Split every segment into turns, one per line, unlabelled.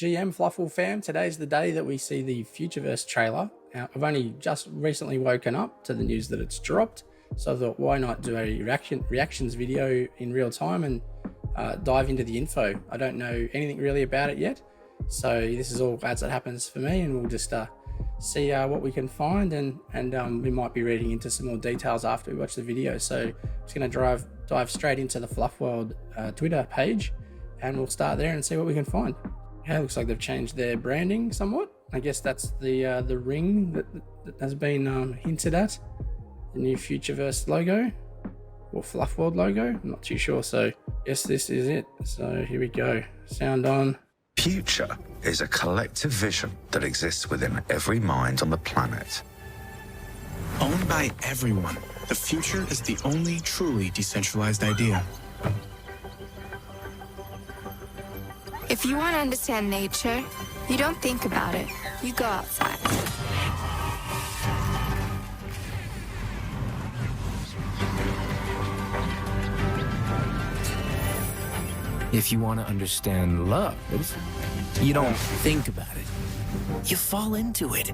GM FLUF World fam, today's the day that we see the Futureverse trailer. Now, I've only just recently woken up to the news that it's dropped, so I thought why not do a reactions video in real time and dive into the info. I don't know anything really about it yet, so this is all as it happens for me, and we'll just see what we can find, and we might be reading into some more details after we watch the video. So I'm just going to dive straight into the FLUF World Twitter page, and we'll start there and see what we can find. Okay, looks like they've changed their branding somewhat. I guess that's the ring that has been hinted at. The new Futureverse logo or FLUF World logo. I'm not too sure. So yes, this is it. So here we go. Sound on.
Future is a collective vision that exists within every mind on the planet.
Owned by everyone, the future is the only truly decentralized idea.
If you want to understand nature, you don't think about it. You go outside.
If you want to understand love, you don't think about it. You fall into it.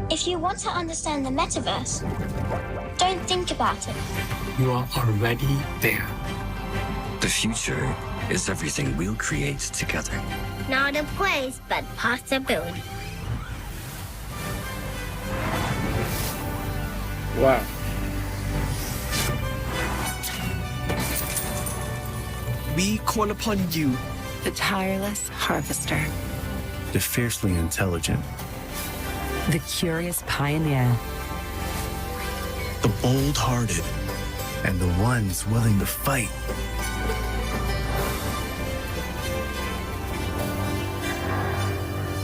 If you want to understand the metaverse, don't think about it.
You are already there.
The future is everything we'll create together.
Not a place, but possibility.
Wow.
We call upon you,
The tireless harvester.
the fiercely intelligent,
The curious pioneer.
the bold-hearted, and the ones willing to fight.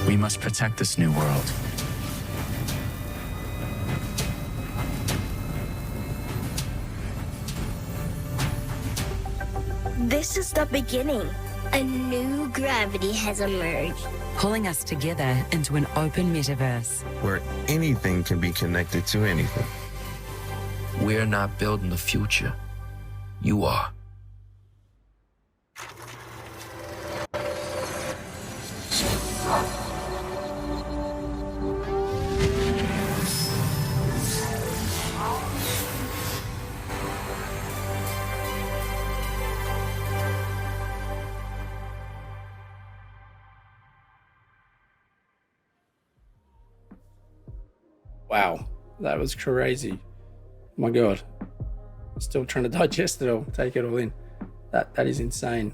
We must protect this new world.
This is the beginning. A new gravity has emerged.
Pulling us together into an open metaverse.
Where anything can be connected to anything.
We're not building the future. You are.
Wow, that was crazy. My God, still trying to digest it all, take it all in. That is insane.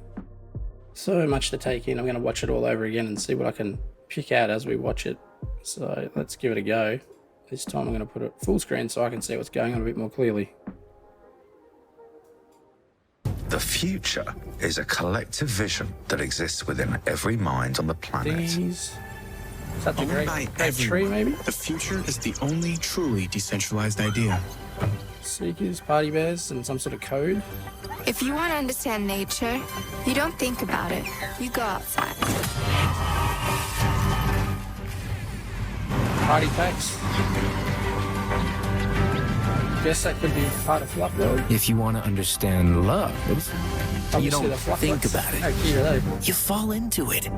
So much to take in. I'm going to watch it all over again and see what I can pick out as we watch it. So let's give it a go. This time I'm going to put it full screen so I can see what's going on a bit more clearly.
The future is a collective vision that exists within every mind on the planet.
These. Is that the
Owned
great
by
tree,
everyone,
maybe?
the future is the only truly decentralized idea.
Seekers, party bears, and some sort of code.
If you want to understand nature, you don't think about it. You go outside.
Party packs. Guess that could be part of FLUF World.
If you want to understand love, you don't think about it.
How cute are they?
You fall into it.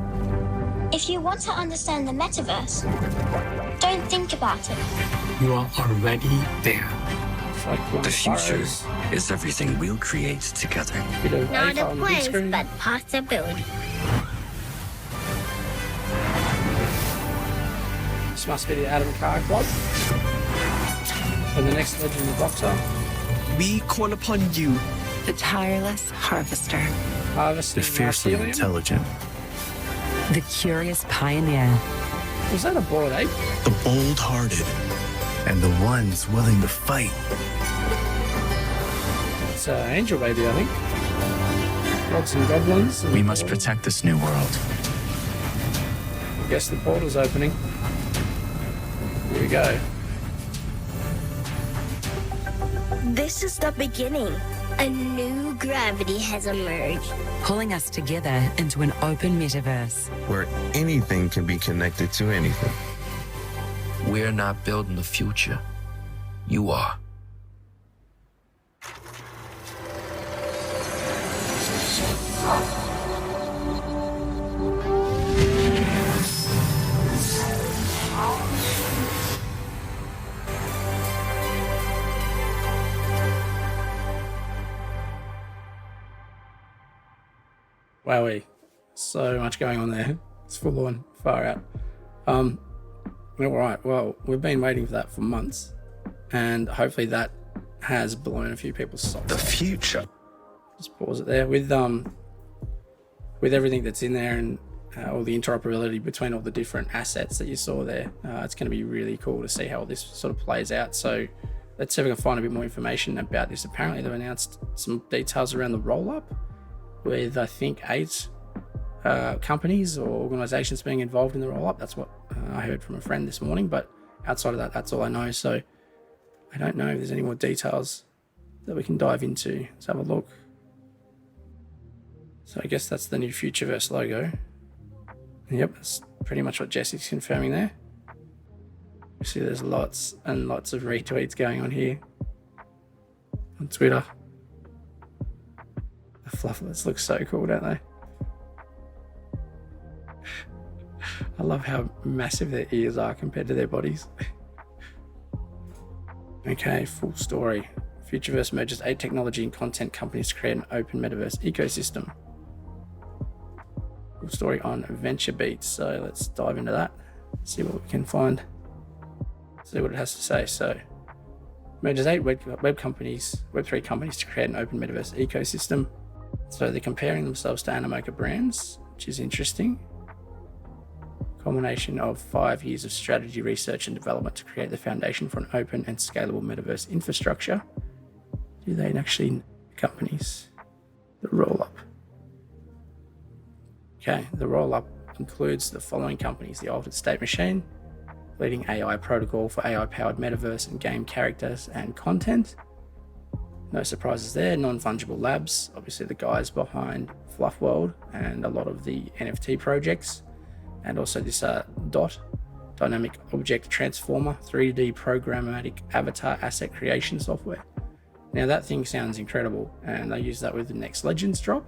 If you want to understand the metaverse, don't think about it.
You are already there.
It's like one
The
of
future
Burrows.
is everything we'll create together.
Bit of
Not
AFA
a
on the big
place,
screen.
but possibility.
This must be the Adam Car Club. And the next Legend Boxer.
We call upon you,
The tireless harvester.
Harvesting
the fiercely
mycelium.
intelligent,
The curious pioneer.
Was that a bored ape?
the bold-hearted, and the ones willing to fight.
It's Angel Baby, I think. Gods and goblins. And
We must protect this new world.
I guess the portal's opening. Here we go.
This is the beginning. A new gravity has emerged.
Pulling us together into an open metaverse.
Where anything can be connected to anything.
We're not building the future. You are.
Wowee. So much going on there. It's full on, far out. All right, well, we've been waiting for that for months, and hopefully that has blown a few people's socks
The
off.
future.
Just pause it there. With everything that's in there and all the interoperability between all the different assets that you saw there, it's going to be really cool to see how this sort of plays out. So let's see if we can find a bit more information about this. Apparently they've announced some details around the roll-up with, I think, 8 companies or organizations being involved in the roll-up. That's what I heard from a friend this morning, but outside of that, that's all I know. So I don't know if there's any more details that we can dive into. Let's have a look. So I guess that's the new Futureverse logo. Yep, that's pretty much what Jesse's confirming there. You see there's lots and lots of retweets going on here on Twitter. The flufflets look so cool, don't they? I love how massive their ears are compared to their bodies. Okay, full story. Futureverse merges 8 technology and content companies to create an open metaverse ecosystem. Full story on VentureBeat. So let's dive into that. See what we can find. See what it has to say. So merges 8 web companies, Web3 companies to create an open metaverse ecosystem. So they're comparing themselves to Animoca brands, which is interesting. Combination of 5 years of strategy, research and development to create the foundation for an open and scalable metaverse infrastructure. Do they actually companies? The roll-up. Okay, the roll-up includes the following companies: the Altered State Machine, leading AI protocol for AI-powered metaverse and game characters and content. No surprises there. Non-Fungible Labs, obviously the guys behind FLUF World and a lot of the NFT projects. And also this DOT, Dynamic Object Transformer, 3D programmatic avatar asset creation software. Now that thing sounds incredible, and they use that with the next Legends drop,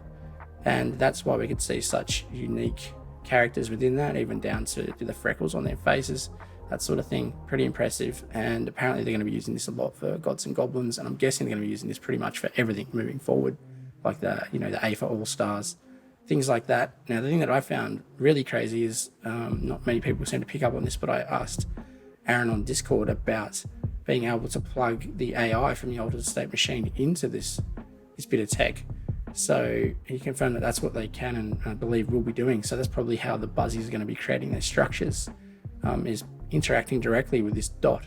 and that's why we could see such unique characters within that, even down to the freckles on their faces, that sort of thing. Pretty impressive. And apparently they're going to be using this a lot for Gods and Goblins, and I'm guessing they're going to be using this pretty much for everything moving forward, like the the A for All Stars, things like that. Now the thing that I found really crazy is not many people seem to pick up on this, but I asked Aaron on Discord about being able to plug the AI from the Altered State Machine into this bit of tech. So he confirmed that that's what they can and I believe will be doing. So that's probably how the Buzzies are going to be creating their structures, is interacting directly with this DOT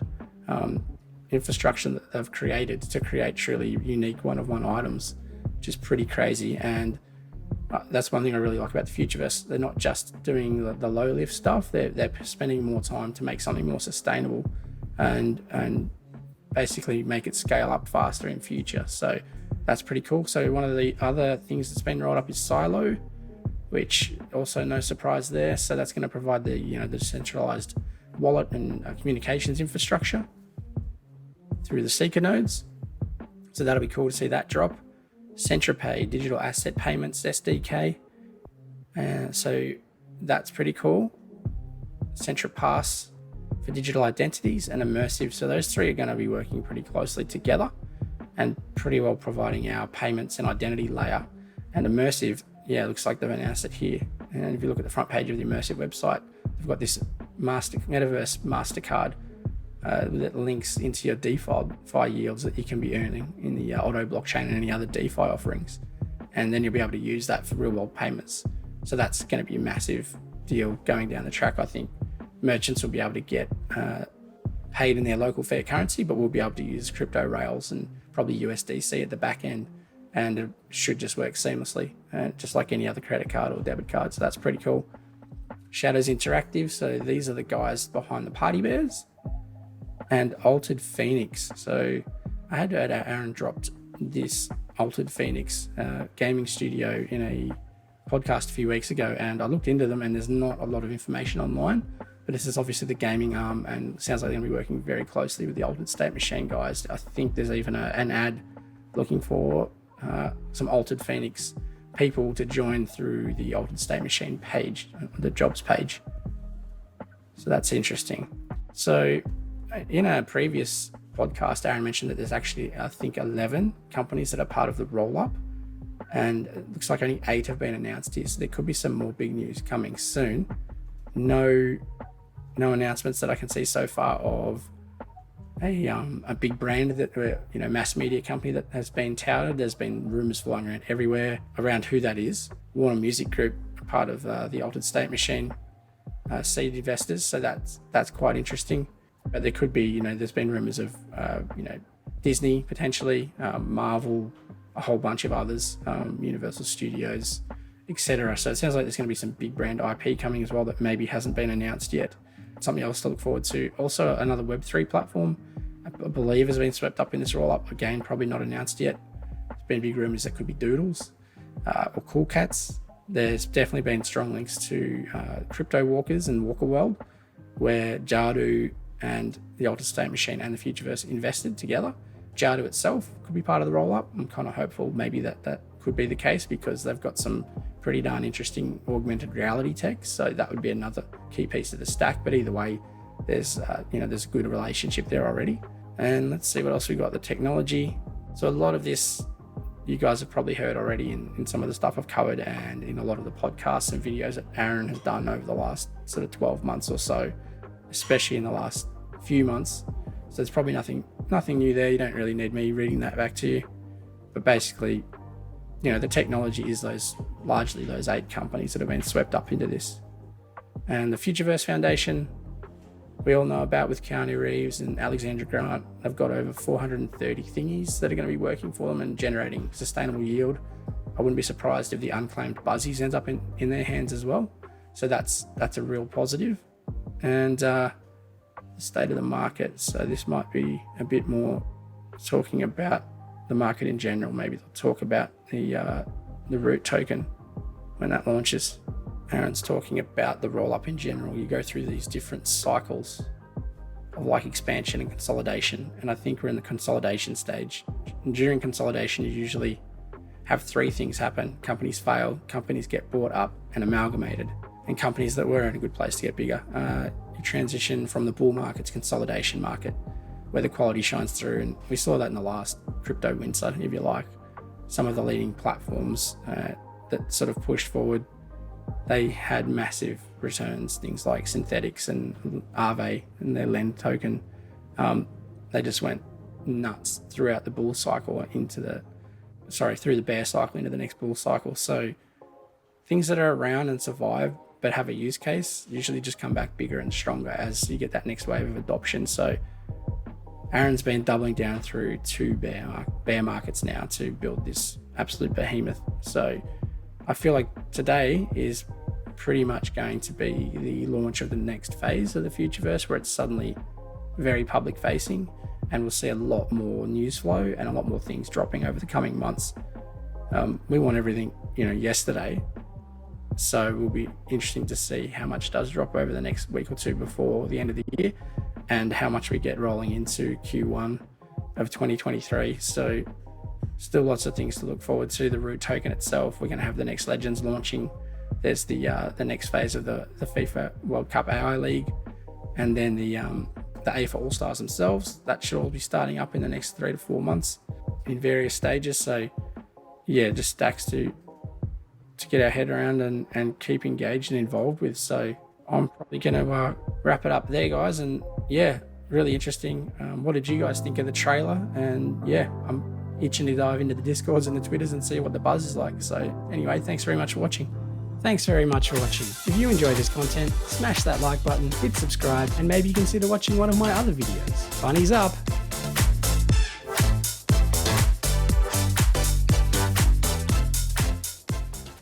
infrastructure that they've created to create truly unique one-of-one items, which is pretty crazy. And that's one thing I really like about the Futureverse. They're not just doing the low lift stuff. They're spending more time to make something more sustainable and basically make it scale up faster in future. So that's pretty cool. So one of the other things that's been rolled up is Silo, which also no surprise there. So that's going to provide the the decentralized wallet and communications infrastructure through the Seeker nodes. So that'll be cool to see that drop. CentraPay, digital asset payments SDK. So that's pretty cool. CentraPass for digital identities, and Immersive. So those 3 are going to be working pretty closely together and pretty well providing our payments and identity layer. And Immersive, yeah, it looks like they've announced it here. And if you look at the front page of the Immersive website, they've got this Metaverse MasterCard that links into your DeFi yields that you can be earning in the Auto blockchain and any other DeFi offerings. And then you'll be able to use that for real world payments. So that's going to be a massive deal going down the track. I think merchants will be able to get paid in their local fair currency, but we'll be able to use crypto rails and probably USDC at the back end, and it should just work seamlessly, just like any other credit card or debit card. So that's pretty cool. Shadows Interactive, so these are the guys behind the Party Bears, and Altered Phoenix. So I had heard Aaron dropped this Altered Phoenix gaming studio in a podcast a few weeks ago, and I looked into them and there's not a lot of information online, but this is obviously the gaming arm and sounds like they're going to be working very closely with the Altered State Machine guys. I think there's even an ad looking for some Altered Phoenix people to join through the Altered State Machine page, the jobs page. So that's interesting. So in a previous podcast, Aaron mentioned that there's actually, I think, 11 companies that are part of the roll-up. and it looks like only 8 have been announced here, so there could be some more big news coming soon. No announcements that I can see so far of a big brand that, mass media company that has been touted. There's been rumors flying around everywhere around who that is. Warner Music Group, part of the Altered State Machine seed investors, so that's quite interesting. But there could be, there's been rumors of Disney potentially, Marvel, a whole bunch of others, Universal Studios, etc. So it sounds like there's going to be some big brand IP coming as well that maybe hasn't been announced yet. Something else to look forward to. Also, another Web3 platform, I believe, has been swept up in this roll-up. Again, probably not announced yet. There's been big rumors that could be Doodles or Cool Cats. There's definitely been strong links to Crypto Walkers and Walker World, where Jadu and the Altered State Machine and the Futureverse invested together. Jadu itself could be part of the roll-up. I'm kind of hopeful maybe that could be the case, because they've got some pretty darn interesting augmented reality tech. So that would be another key piece of the stack. But either way, there's a good relationship there already. And let's see what else we got. The technology. So a lot of this you guys have probably heard already in some of the stuff I've covered, and in a lot of the podcasts and videos that Aaron has done over the last sort of 12 months or so, especially in the last few months. So there's probably nothing new there. You don't really need me reading that back to you. But basically, the technology is largely those 8 companies that have been swept up into this. And the Futureverse Foundation, we all know about, with Keanu Reeves and Alexandra Grant. They've got over 430 thingies that are going to be working for them and generating sustainable yield. I wouldn't be surprised if the unclaimed Buzzies ends up in their hands as well. So that's a real positive. And the state of the market. So this might be a bit more talking about the market in general. Maybe they'll talk about the root token when that launches. Aaron's talking about the roll-up in general. You go through these different cycles of expansion and consolidation, and I think we're in the consolidation stage. And during consolidation, you usually have 3 things happen. Companies fail, companies get bought up and amalgamated, and companies that were in a good place to get bigger. You transition from the bull market to consolidation market, where the quality shines through, and we saw that in the last crypto winter, if you like. Some of the leading platforms that sort of pushed forward, they had massive returns, things like Synthetics and Aave and their Lend token. They just went nuts throughout the bull cycle through the bear cycle into the next bull cycle. So things that are around and survive but have a use case usually just come back bigger and stronger as you get that next wave of adoption. So Aaron's been doubling down through 2 bear markets now to build this absolute behemoth. So I feel like today is pretty much going to be the launch of the next phase of the Futureverse, where it's suddenly very public facing, and we'll see a lot more news flow and a lot more things dropping over the coming months. We want everything, yesterday. So it will be interesting to see how much does drop over the next week or 2 before the end of the year, and how much we get rolling into Q1 of 2023. So still lots of things to look forward to. The root token itself, we're going to have the next Legends launching. There's the next phase of the FIFA World Cup AI League, and then the AFA All-Stars themselves. That should all be starting up in the next 3 to 4 months in various stages. So yeah, just stacks to get our head around and keep engaged and involved with. So I'm probably going to wrap it up there, guys. And yeah, really interesting. What did you guys think of the trailer? And yeah, I'm itching to dive into the Discords and the Twitters and see what the buzz is like. So anyway, thanks very much for watching. Thanks very much for watching. If you enjoy this content, smash that like button, hit subscribe, and maybe consider watching one of my other videos. Bunnies up!